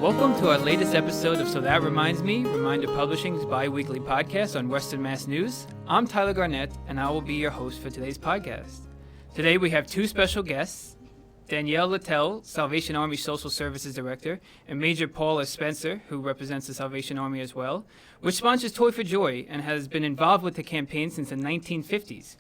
Welcome to our latest episode of So That Reminds Me, Reminder Publishing's bi-weekly podcast on Western Mass News. I'm Tyler Garnett, and I will be your host for today's podcast. Today we have two special guests, Danielle LaTaille, Salvation Army Social Services Director, and Major Paula Spencer, who represents the Salvation Army as well, which sponsors Toy for Joy and has been involved with the campaign since the 1950s.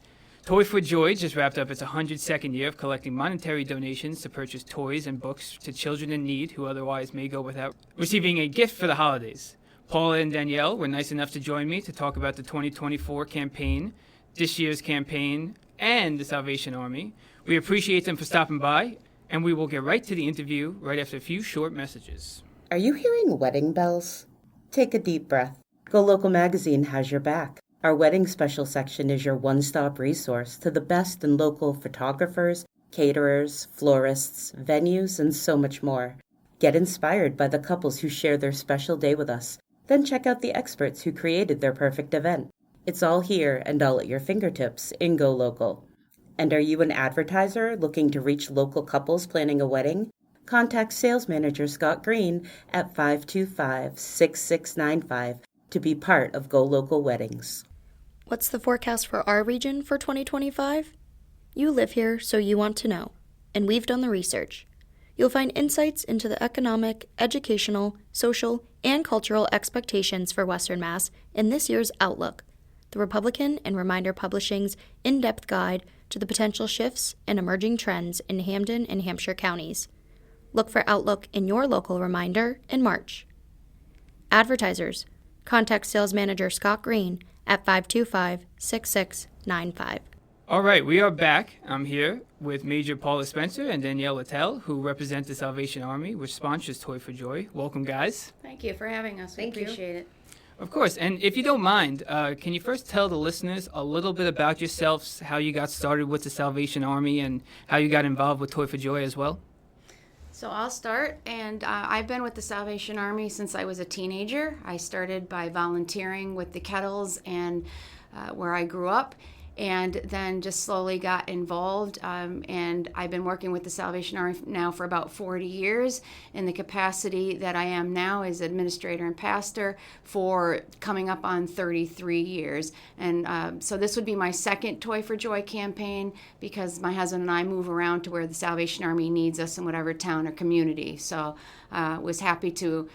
Toy for Joy just wrapped up its 102nd year of collecting monetary donations to purchase toys and books to children in need who otherwise may go without receiving a gift for the holidays. Paula and Danielle were nice enough to join me to talk about the 2024 campaign, this year's campaign, and the Salvation Army. We appreciate them for stopping by, and we will get right to the interview right after a few short messages. Are you hearing wedding bells? Take a deep breath. Go Local Magazine has your back. Our wedding special section is your one-stop resource to the best in local photographers, caterers, florists, venues, and so much more. Get inspired by the couples who share their special day with us. Then check out the experts who created their perfect event. It's all here and all at your fingertips in Go Local. And are you an advertiser looking to reach local couples planning a wedding? Contact Sales Manager Scott Green at 525-6695 to be part of Go Local Weddings. What's the forecast for our region for 2025? You live here, so you want to know, and we've done the research. You'll find insights into the economic, educational, social, and cultural expectations for Western Mass in this year's Outlook, the Republican and Reminder Publishing's in-depth guide to the potential shifts and emerging trends in Hampden and Hampshire counties. Look for Outlook in your local Reminder in March. Advertisers, contact Sales Manager Scott Green at 525-6695. All right, we are back. I'm here with Major Paula Spencer and Danielle LaTaille, who represent the Salvation Army, which sponsors Toy for Joy. Welcome, guys. Thank you for having us. We appreciate it. Of course, and if you don't mind, can you first tell the listeners a little bit about yourselves, how you got started with the Salvation Army, and how you got involved with Toy for Joy as well? So I'll start, and I've been with the Salvation Army since I was a teenager. I started by volunteering with the Kettles and where I grew up, and then just slowly got involved. And I've been working with the Salvation Army now for about 40 years in the capacity that I am now as administrator and pastor for coming up on 33 years. And so this would be my second Toy for Joy campaign because my husband and I move around to where the Salvation Army needs us in whatever town or community. So was happy to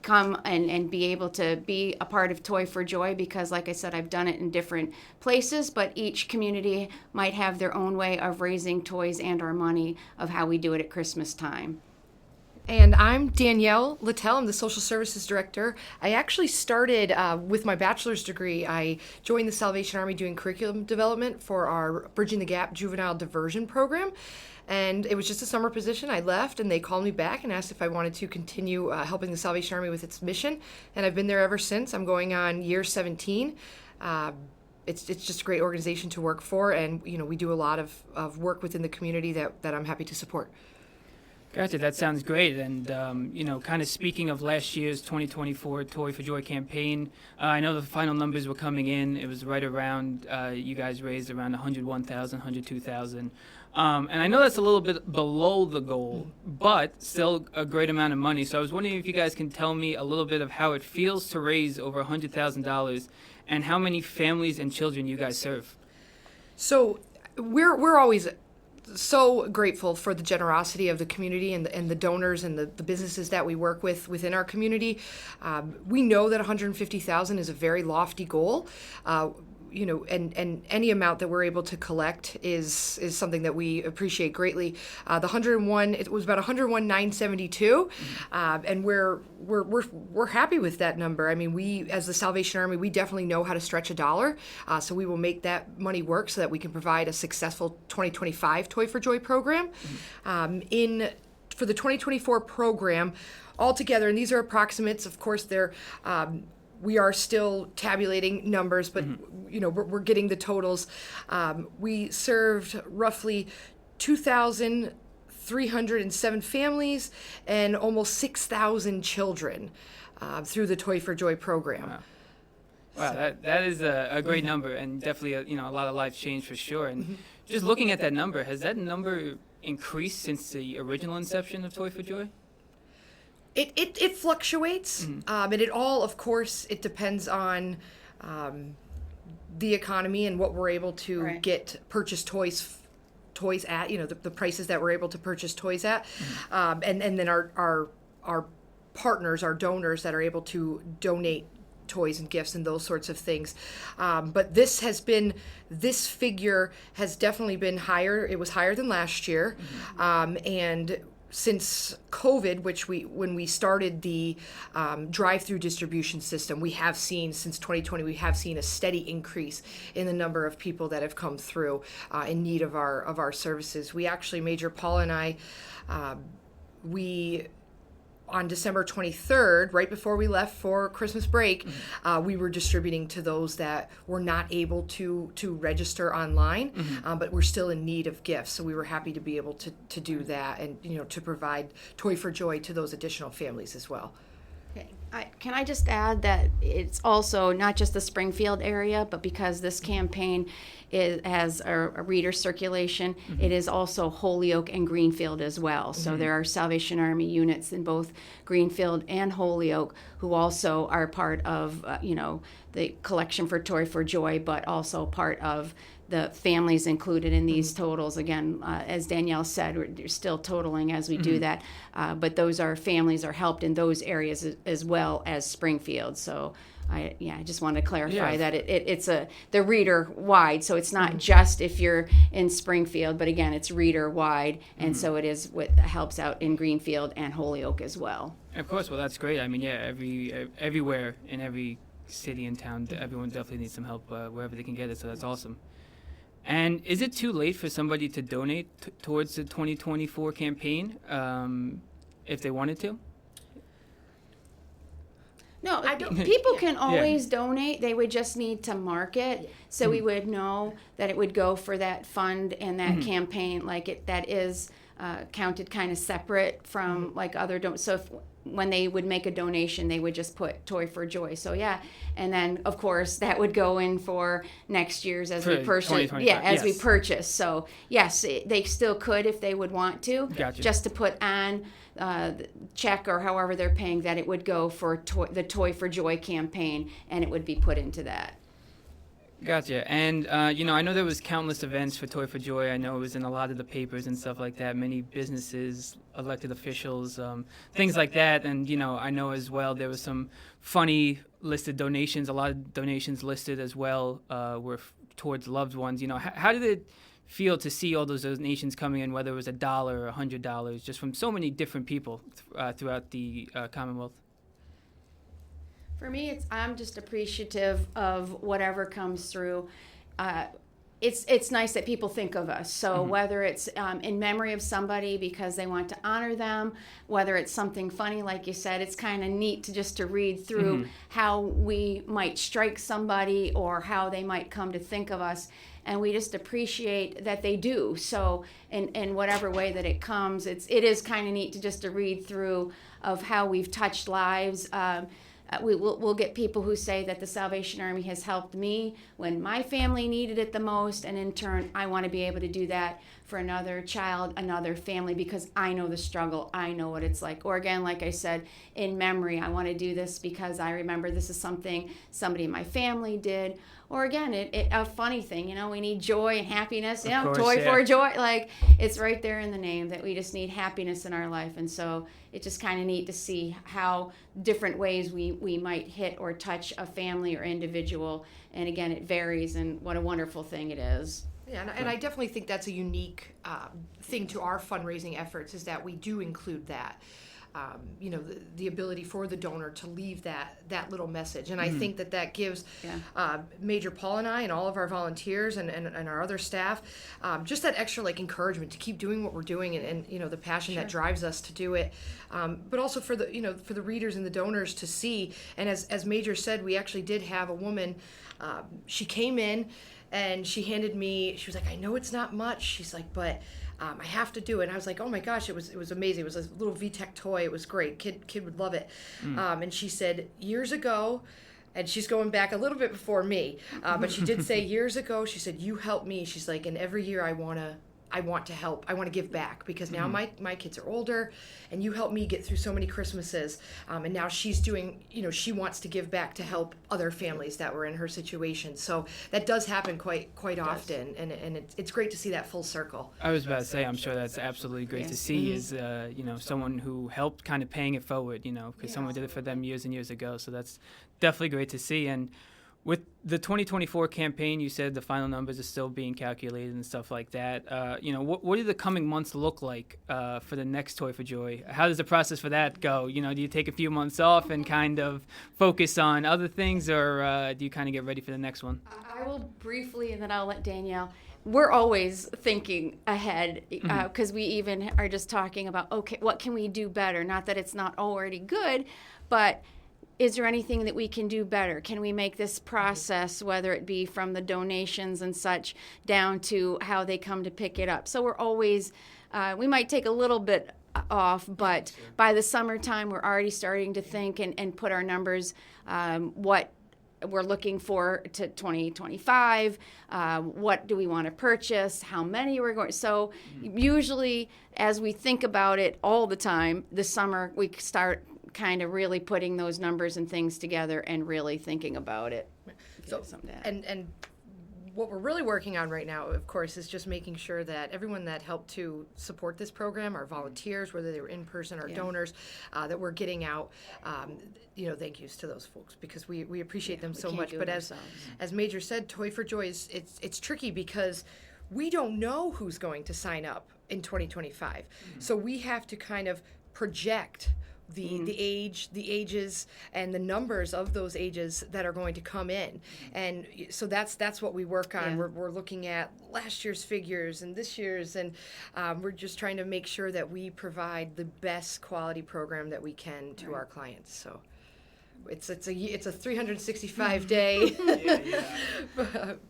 come and be able to be a part of Toy for Joy because, like I said, I've done it in different places, but each community might have their own way of raising toys and our money of how we do it at Christmas time. And I'm Danielle LaTaille. I'm the Social Services Director. I actually started with my bachelor's degree. I joined the Salvation Army doing curriculum development for our Bridging the Gap Juvenile Diversion Program. And it was just a summer position. I left, and they called me back and asked if I wanted to continue helping the Salvation Army with its mission. And I've been there ever since. I'm going on year 17. It's just a great organization to work for, and we do a lot of work within the community that I'm happy to support. Gotcha, that sounds great. And, kind of speaking of last year's 2024 Toy for Joy campaign, I know the final numbers were coming in. It was right around, you guys raised around $101,000, $102,000. And I know that's a little bit below the goal, but still a great amount of money. So I was wondering if you guys can tell me a little bit of how it feels to raise over $100,000 and how many families and children you guys serve. So we're always so grateful for the generosity of the community and the donors and the businesses that we work with within our community. We know that $150,000 is a very lofty goal. And any amount that we're able to collect is something that we appreciate greatly. The 101, it was about 101,972, and we're happy with that number. I mean, we as the Salvation Army, we definitely know how to stretch a dollar, so we will make that money work so that we can provide a successful 2025 Toy for Joy program. For the 2024 program, altogether, and these are approximates. Of course, they're we are still tabulating numbers, but we're getting the totals. We served roughly 2,307 families and almost 6,000 children through the Toy for Joy program. Wow, that is a great number, and definitely a lot of lives changed for sure. And just looking at that number, has that number increased since the original inception of Toy for Joy? It fluctuates, and it all, of course, it depends on the economy and what we're able to purchase toys at, the prices that we're able to purchase toys at, and then our partners, our donors that are able to donate toys and gifts and those sorts of things. But this figure has definitely been higher. It was higher than last year, and since COVID, when we started the drive-through distribution system, we have seen, since 2020, we have seen a steady increase in the number of people that have come through in need of our services. We actually, Major Paula and I, on December 23rd, right before we left for Christmas break, we were distributing to those that were not able to register online, but were still in need of gifts. So we were happy to be able to do that and to provide Toy for Joy to those additional families as well. Okay. Can I just add that it's also not just the Springfield area, but because this campaign has a reader circulation, it is also Holyoke and Greenfield as well. So there are Salvation Army units in both Greenfield and Holyoke who also are part of, the collection for Toy for Joy, but also part of the families included in these totals. Again, as Danielle said, we're still totaling as we do that, but those are families are helped in those areas as well as Springfield. So I just want to clarify that it's the reader wide, so it's not just if you're in Springfield, but again, it's reader wide, and so it is what helps out in Greenfield and Holyoke as well. Of course, well, that's great. I mean, everywhere in every city and town, everyone definitely needs some help wherever they can get it, so that's awesome. And is it too late for somebody to donate towards the 2024 campaign if they wanted to? No, people can always donate. They would just need to mark it so we would know that it would go for that fund and that campaign. That is counted kind of separate from like other So when they would make a donation, they would just put Toy for Joy. So and then of course that would go in for next year's as we purchase. We purchase. So yes, they still could if they would want to. Gotcha. Just to put on the check or however they're paying, that it would go for the Toy for Joy campaign, and it would be put into that. Gotcha. And, I know there was countless events for Toy for Joy. I know it was in a lot of the papers and stuff like that. Many businesses, elected officials, things like that. And, I know as well there was some funny listed donations. A lot of donations listed as well were towards loved ones. How did it feel to see all those donations coming in, whether it was $1 or $100, just from so many different people throughout the Commonwealth? For me, I'm just appreciative of whatever comes through. It's nice that people think of us. So whether it's in memory of somebody because they want to honor them, whether it's something funny, like you said, it's kind of neat to read through how we might strike somebody or how they might come to think of us. And we just appreciate that they do. So in whatever way that it comes, it is kind of neat to read through of how we've touched lives. We'll get people who say that the Salvation Army has helped me when my family needed it the most, and in turn, I want to be able to do that for another child, another family, because I know the struggle, I know what it's like. Or again, like I said, in memory, I want to do this because I remember this is something somebody in my family did. Or again, a funny thing, we need joy and happiness, Toy for Joy. Like, it's right there in the name that we just need happiness in our life. And so it's just kind of neat to see how different ways we might hit or touch a family or individual. And again, it varies, and what a wonderful thing it is. Yeah, and I definitely think that's a unique thing to our fundraising efforts, is that we do include that. The ability for the donor to leave that little message. And I think that gives Major Paul and I and all of our volunteers and our other staff just that extra encouragement to keep doing what we're doing and the passion that drives us to do it. But also for the readers and the donors to see. And as Major said, we actually did have a woman, she came in and she handed me, she was like, I know it's not much. She's like, but I have to do it. And I was like, oh my gosh, it was amazing. It was a little VTech toy. It was great. Kid would love it. And she said, years ago, and she's going back a little bit before me, but she did say years ago, she said, you helped me. She's like, and every year I want I want to help. I want to give back because now my kids are older, and you helped me get through so many Christmases. And now she's doing, she wants to give back to help other families that were in her situation. So that does happen quite often, and it's great to see that full circle. I was about to say, I'm sure that's absolutely great to see. Is someone who helped kind of paying it forward. Because someone did it for them years and years ago. So that's definitely great to see. And with the 2024 campaign, you said the final numbers are still being calculated and stuff like that. What do the coming months look like for the next Toy for Joy? How does the process for that go? Do you take a few months off and kind of focus on other things, or do you kind of get ready for the next one? I will briefly, and then I'll let Danielle. We're always thinking ahead because we even are just talking about, okay, what can we do better? Not that it's not already good, but is there anything that we can do better? Can we make this process, whether it be from the donations and such, down to how they come to pick it up? So we're always, we might take a little bit off, but by the summertime, we're already starting to think and put our numbers, what we're looking for to 2025, what do we want to purchase, how many we're going. So usually, as we think about it all the time, this summer we start kind of really putting those numbers and things together and really thinking about it. So, and what we're really working on right now, of course, is just making sure that everyone that helped to support this program, our volunteers, whether they were in person or donors, that we're getting out, thank yous to those folks because we appreciate them so much. But as Major said, Toy for Joy it's tricky because we don't know who's going to sign up in 2025. So we have to kind of project the ages and the numbers of those ages that are going to come in, and so that's what we work on. We're looking at last year's figures and this year's, and we're just trying to make sure that we provide the best quality program that we can to our clients. So it's a 365-day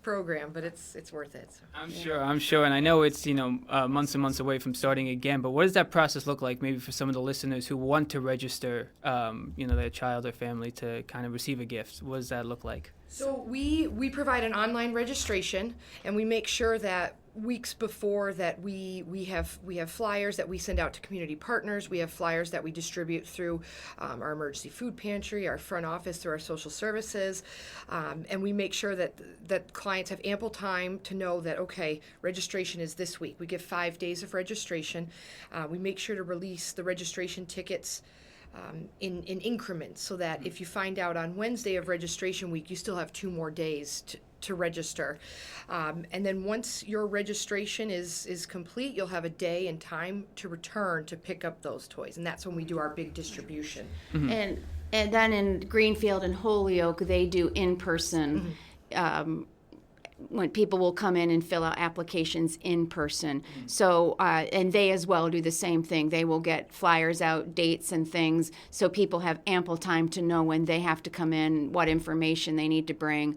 program, but it's worth it. So. I'm sure, and I know it's months and months away from starting again. But what does that process look like? Maybe for some of the listeners who want to register, their child or family to kind of receive a gift. What does that look like? So we provide an online registration, and we make sure that weeks before that we have flyers that we send out to community partners. We have flyers that we distribute through our emergency food pantry, our front office, through our social services, and we make sure that clients have ample time to know that, okay, registration is this week. We give 5 days of registration. We make sure to release the registration tickets in increments so that if you find out on Wednesday of registration week, you still have 2 more days to register. And then once your registration is complete, you'll have a day and time to return to pick up those toys. And that's when we do our big distribution. And then in Greenfield and Holyoke, they do in-person when people will come in and fill out applications in person. So, and they as well do the same thing. They will get flyers out, dates and things, so people have ample time to know when they have to come in, what information they need to bring.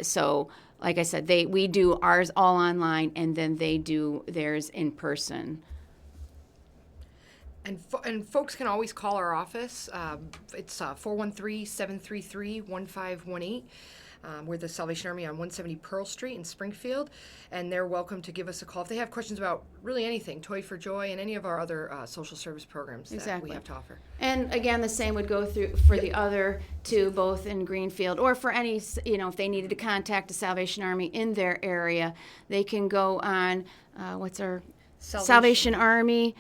So, like I said, we do ours all online, and then they do theirs in person. And folks can always call our office. It's 413-733-1518. We're the Salvation Army on 170 Pearl Street in Springfield, and they're welcome to give us a call if they have questions about really anything, Toy for Joy and any of our other social service programs that we have to offer. And again, the same would go through for the other two, both in Greenfield, or for any, if they needed to contact the Salvation Army in their area, they can go on, what's our Salvation Army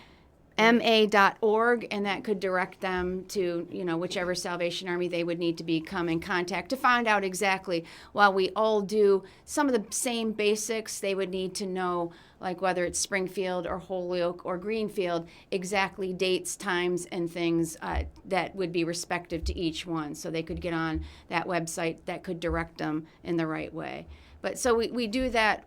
ma.org, and that could direct them to whichever Salvation Army they would need to become in contact to find out exactly. While we all do some of the same basics, they would need to know, like whether it's Springfield or Holyoke or Greenfield, exactly dates, times, and things that would be respective to each one, so they could get on that website that could direct them in the right way. But so we do that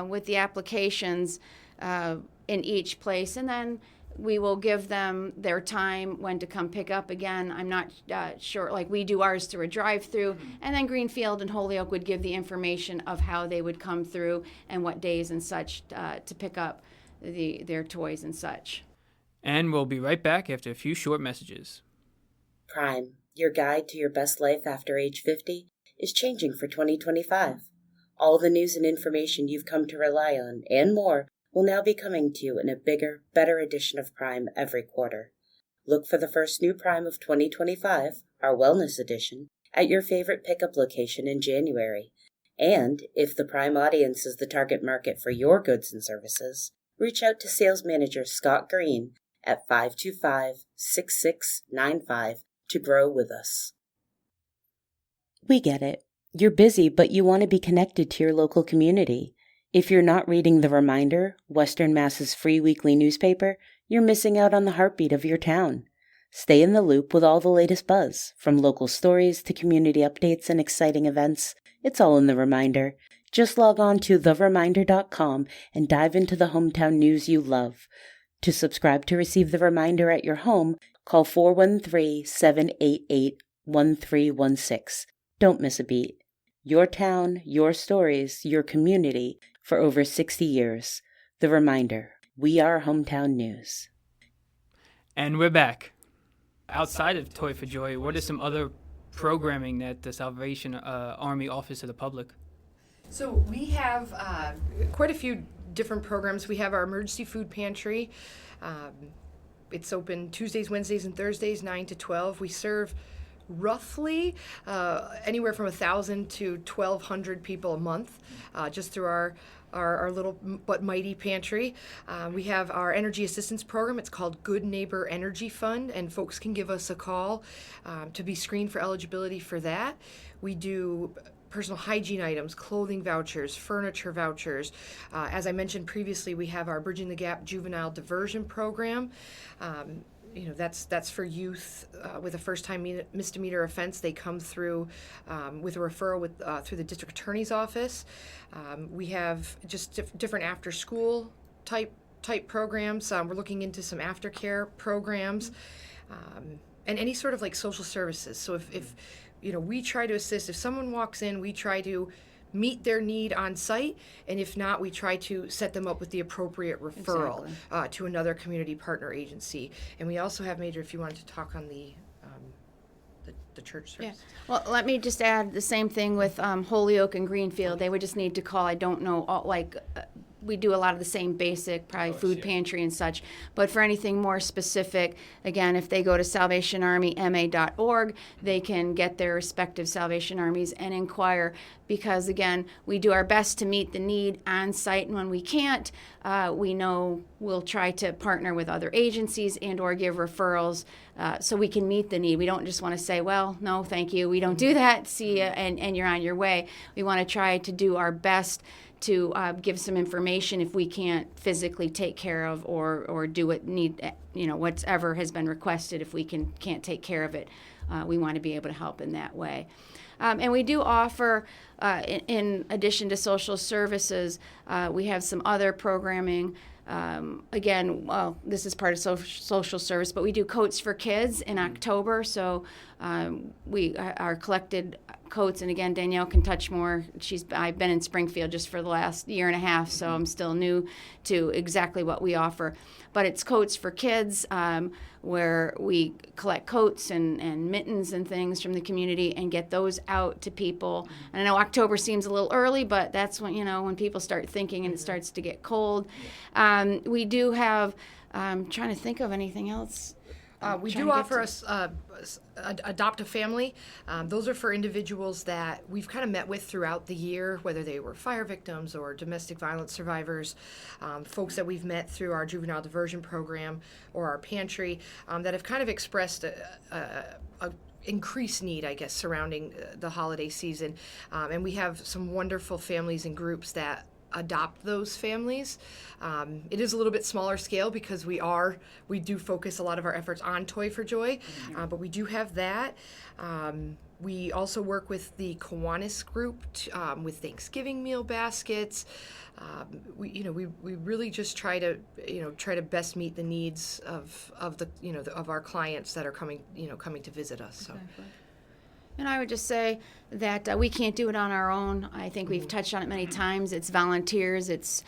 with the applications in each place, and then we will give them their time when to come pick up. Again, I'm not sure, like we do ours through a drive-through, and then Greenfield and Holyoke would give the information of how they would come through and what days and such to pick up their toys and such. And we'll be right back after a few short messages. Prime, your guide to your best life after age 50, is changing for 2025. All the news and information you've come to rely on, and more, will now be coming to you in a bigger, better edition of Prime every quarter. Look for the first new Prime of 2025, our Wellness Edition, at your favorite pickup location in January. And if the Prime audience is the target market for your goods and services, reach out to Sales Manager Scott Green at 525-6695 to grow with us. We get it. You're busy, but you want to be connected to your local community. If you're not reading The Reminder, Western Mass's free weekly newspaper, you're missing out on the heartbeat of your town. Stay in the loop with all the latest buzz, from local stories to community updates and exciting events. It's all in The Reminder. Just log on to thereminder.com and dive into the hometown news you love. To subscribe to receive The Reminder at your home, call 413-788-1316. Don't miss a beat. Your town, your stories, your community for over 60 years. The Reminder. We are hometown news. And we're back. Outside of Toy for Joy, what are some other programming that the Salvation Army offers to the public? So we have quite a few different programs. We have our emergency food pantry. It's open Tuesdays, Wednesdays, and Thursdays, 9 to 12. We serve roughly anywhere from 1,000 to 1,200 people a month just through our little but mighty pantry. We have our energy assistance program. It's called Good Neighbor Energy Fund, and folks can give us a call to be screened for eligibility for that. We do personal hygiene items, clothing vouchers, furniture vouchers. As I mentioned previously, we have our Bridging the Gap Juvenile Diversion Program. That's for youth with a first-time misdemeanor offense. They come through with a referral through the district attorney's office. We have just different after-school type programs. We're looking into some aftercare programs, and any sort of like social services. So if we try to assist. If someone walks in, we try to meet their need on site, and if not, we try to set them up with the appropriate referral to another community partner agency. And we also have Major, if you wanted to talk on the church service. Yeah. Well, let me just add the same thing with Holyoke and Greenfield. They would just need to call. I don't know, we do a lot of the same basic, probably food pantry and such. But for anything more specific, again, if they go to salvationarmyma.org, they can get their respective Salvation Armies and inquire. Because, again, we do our best to meet the need on site, and when we can't, we know we'll try to partner with other agencies and or give referrals so we can meet the need. We don't just want to say, well, no, thank you, we don't do that, see ya, and you're on your way. We want to try to do our best to give some information if we can't physically take care of or do whatever has been requested. If we can't take care of it, we want to be able to help in that way. And we do offer, in addition to social services, we have some other programming. This is part of social service, but we do Coats for Kids in October. So we are collected coats, and again, Danielle can touch more. I've been in Springfield just for the last year and a half, so I'm still new to exactly what we offer. But it's Coats for Kids, where we collect coats and mittens and things from the community and get those out to people. And I know October seems a little early, but that's when people start thinking and it starts to get cold. We do have, I'm trying to think of anything else. We do offer us Adopt a Family. Those are for individuals that we've kind of met with throughout the year, whether they were fire victims or domestic violence survivors, folks that we've met through our juvenile diversion program or our pantry that have kind of expressed a increased need, I guess, surrounding the holiday season. And we have some wonderful families and groups that adopt those families. It is a little bit smaller scale because we do focus a lot of our efforts on Toy for Joy, but we do have that. We also work with the Kiwanis group with Thanksgiving meal baskets. We really just try to best meet the needs of our clients that are coming to visit us. So. Exactly. And I would just say that we can't do it on our own. I think we've touched on it many times. It's volunteers, it's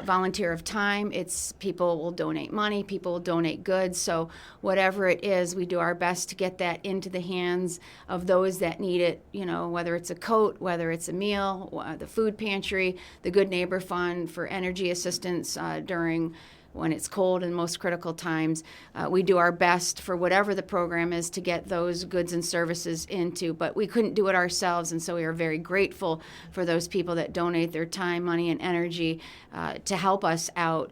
volunteer of time, it's people will donate money, people will donate goods. So whatever it is, we do our best to get that into the hands of those that need it, whether it's a coat, whether it's a meal, the food pantry, the Good Neighbor Fund for energy assistance during when it's cold and most critical times. We do our best for whatever the program is to get those goods and services into, but we couldn't do it ourselves, and so we are very grateful for those people that donate their time, money, and energy to help us out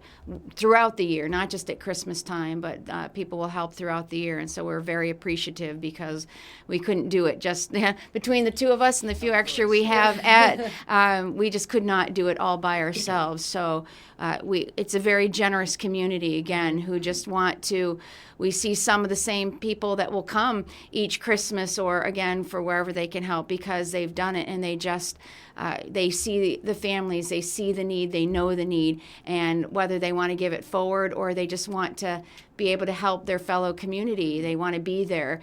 throughout the year, not just at Christmas time, but people will help throughout the year, and so we're very appreciative because we couldn't do it just between the two of us and the few extra we have we just could not do it all by ourselves. So it's a very generous community, again, who just want to, we see some of the same people that will come each Christmas or, again, for wherever they can help because they've done it and they just, they see the families, they see the need, they know the need, and whether they want to give it forward or they just want to be able to help their fellow community, they want to be there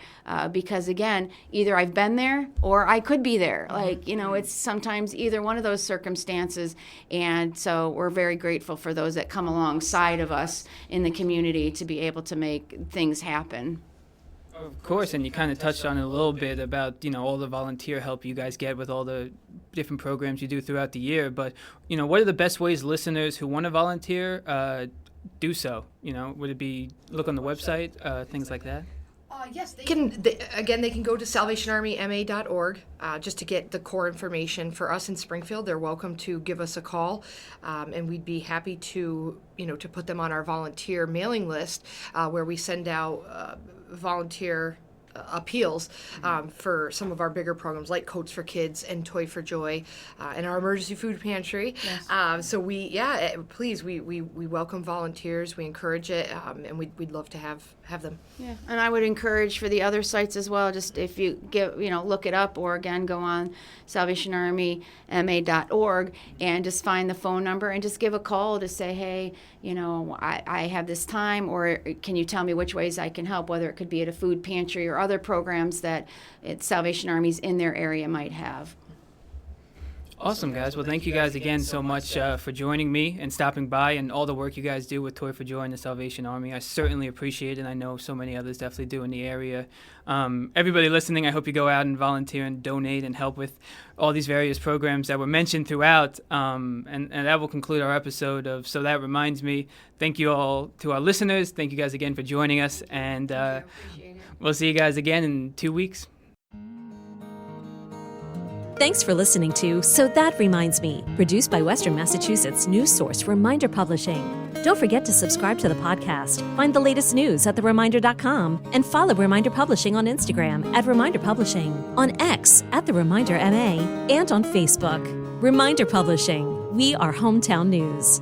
because, again, either I've been there or I could be there. It's sometimes either one of those circumstances, and so we're very grateful for those that come alongside of us in the community to be able to make things happen. Of course, and you kind of touched on it a little bit about, all the volunteer help you guys get with all the different programs you do throughout the year. But, what are the best ways listeners who want to volunteer do so? Would it be look on the website, things like that? Yes, they can go to salvationarmyma.org just to get the core information. For us in Springfield, they're welcome to give us a call, and we'd be happy to put them on our volunteer mailing list where we send out volunteer appeals for some of our bigger programs like Coats for Kids and Toy for Joy and our emergency food pantry. Yes. So please, we welcome volunteers, we encourage it, and we'd love to have them. Yeah, and I would encourage for the other sites as well, just if you look it up or again go on salvationarmyma.org and just find the phone number and just give a call to say, hey, I have this time, or can you tell me which ways I can help, whether it could be at a food pantry or other programs that Salvation Armies in their area might have. Awesome, guys. Well, thank you guys again so much for joining me and stopping by and all the work you guys do with Toy for Joy and the Salvation Army. I certainly appreciate it, and I know so many others definitely do in the area. Everybody listening, I hope you go out and volunteer and donate and help with all these various programs that were mentioned throughout. And that will conclude our episode of So That Reminds Me. Thank you all to our listeners. Thank you guys again for joining us, and we'll see you guys again in 2 weeks. Thanks for listening to So That Reminds Me, produced by Western Massachusetts news source Reminder Publishing. Don't forget to subscribe to the podcast, find the latest news at thereminder.com, and follow Reminder Publishing on Instagram at Reminder Publishing, on X at The Reminder MA, and on Facebook. Reminder Publishing, we are hometown news.